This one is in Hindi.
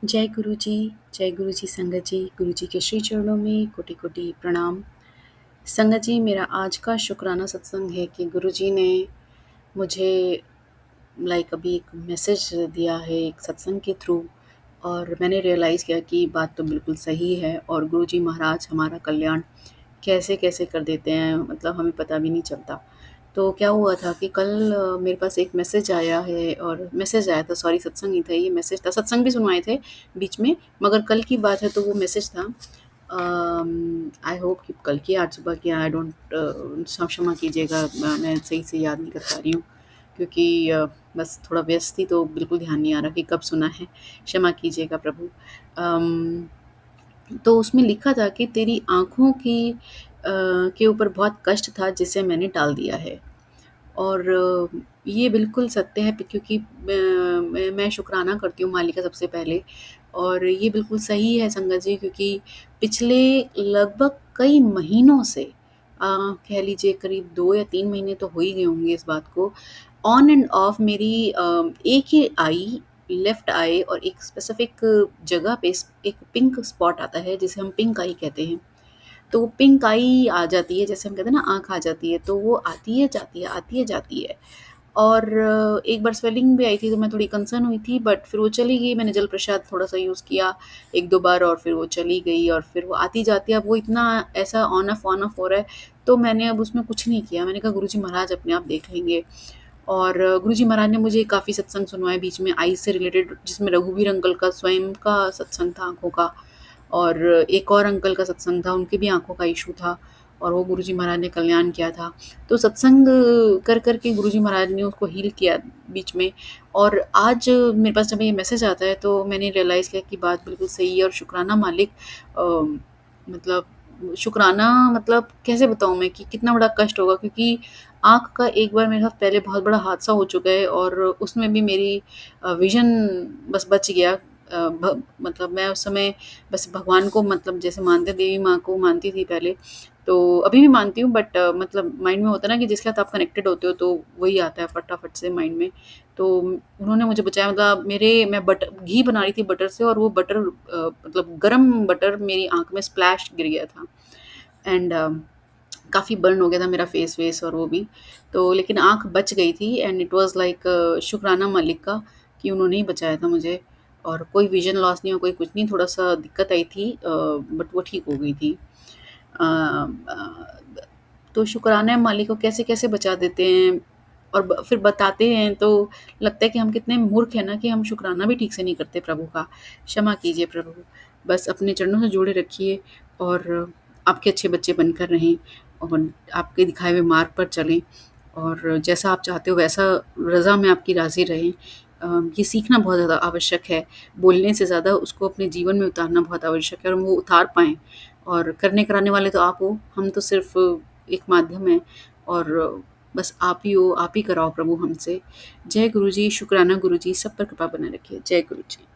जय गुरु जी संगत जी, गुरु जी के श्री चरणों में कोटि कोटि प्रणाम। संगत जी, मेरा आज का शुक्राना सत्संग है कि गुरु जी ने मुझे अभी एक मैसेज दिया है एक सत्संग के थ्रू, और मैंने रियलाइज़ किया कि बात तो बिल्कुल सही है और गुरु जी महाराज हमारा कल्याण कैसे कैसे कर देते हैं, मतलब हमें पता भी नहीं चलता। तो क्या हुआ था कि कल मेरे पास एक मैसेज आया है, और मैसेज आया था, सॉरी सत्संग नहीं था, ये मैसेज था। सत्संग भी सुनवाए थे बीच में, मगर कल की बात है तो वो मैसेज था। आई होप कि कल की आज सुबह की, आई डोंट, क्षमा कीजिएगा, मैं सही से याद नहीं कर पा रही हूँ क्योंकि बस थोड़ा व्यस्त थी तो बिल्कुल ध्यान नहीं आ रहा कि कब सुना है। क्षमा कीजिएगा प्रभु। अम, तो उसमें लिखा था कि तेरी आँखों की के ऊपर बहुत कष्ट था जिसे मैंने टाल दिया है। और ये बिल्कुल सत्य है, क्योंकि मैं शुक्राना करती हूँ मालिक का सबसे पहले। और ये बिल्कुल सही है संगत जी, क्योंकि पिछले लगभग कई महीनों से, कह लीजिए करीब 2 या 3 महीने तो हो ही गए होंगे इस बात को, ऑन एंड ऑफ मेरी एक ही आई, लेफ्ट आई, और एक स्पेसिफिक जगह पे एक पिंक स्पॉट आता है जिसे हम पिंक आई कहते हैं। तो वो पिंक आई आ जाती है, जैसे हम कहते हैं ना आँख आ जाती है, तो वो आती है जाती है, आती है जाती है। और एक बार स्वेलिंग भी आई थी तो मैं थोड़ी कंसर्न हुई थी, बट फिर वो चली गई। मैंने जल प्रसाद थोड़ा-सा यूज़ किया 1-2 बार और फिर वो चली गई, और फिर वो आती जाती है। अब वो इतना ऐसा ऑन ऑफ हो रहा है, तो मैंने अब उसमें कुछ नहीं किया। मैंने कहा गुरुजी महाराज अपने आप देख लेंगे। और गुरुजी महाराज ने मुझे काफ़ी सत्संग सुनवाए बीच में आइज़ से रिलेटेड, जिसमें रघुवीर अंकल का स्वयं का सत्संग था आँखों का, और एक और अंकल का सत्संग था, उनकी भी आँखों का इश्यू था, और वो गुरुजी महाराज ने कल्याण किया था। तो सत्संग कर के गुरुजी महाराज ने उसको हील किया बीच में। और आज मेरे पास जब ये मैसेज आता है तो मैंने रियलाइज़ किया कि बात बिल्कुल सही है, और शुक्राना मालिक, मतलब शुक्राना, मतलब कैसे बताऊँ मैं कि कितना बड़ा कष्ट होगा, क्योंकि आँख का एक बार मेरे साथ पहले बहुत बड़ा हादसा हो चुका है, और उसमें भी मेरी विज़न बस बच गया। मतलब मैं उस समय बस भगवान को, मतलब जैसे मानते, देवी माँ को मानती थी पहले, तो अभी भी मानती हूँ, बट मतलब माइंड में होता है ना कि जिसके साथ आप कनेक्टेड होते हो तो वही आता है फटाफट से माइंड में। तो उन्होंने मुझे बचाया, मतलब मैं बटर घी बना रही थी बटर से, और वो बटर, मतलब गरम बटर मेरी आँख में स्प्लैश गिर गया था। एंड काफ़ी बर्न हो गया था मेरा फेस वेस और वो भी। तो लेकिन आँख बच गई थी, एंड इट वाज़ लाइक शुक्राना मालिक का कि उन्होंने ही बचाया था मुझे। और कोई विज़न लॉस नहीं हुआ, कोई कुछ नहीं, थोड़ा-सा दिक्कत आई थी, बट वो ठीक हो गई थी। तो शुक्राना है मालिक को, कैसे-कैसे बचा देते हैं, और फिर बताते हैं तो लगता है कि हम कितने मूर्ख हैं ना, कि हम शुक्राना भी ठीक से नहीं करते प्रभु का। क्षमा कीजिए प्रभु। बस अपने चरणों से जोड़े रखिए, और आपके अच्छे बच्चे बनकर रहें, और आपके दिखाए हुए मार्ग पर चलें, और जैसा आप चाहते हो वैसा रज़ा में आपकी राज़ी रहें। ये सीखना बहुत ज़्यादा आवश्यक है। बोलने से ज़्यादा उसको अपने जीवन में उतारना बहुत आवश्यक है, और वो उतार पाएँ। और करने कराने वाले तो आप हो, हम तो सिर्फ़ एक माध्यम हैं, और बस आप ही हो, आप ही कराओ प्रभु हमसे। जय गुरु जी, शुक्राना गुरु जी, सब पर कृपा बनाए रखिए। जय गुरु जी।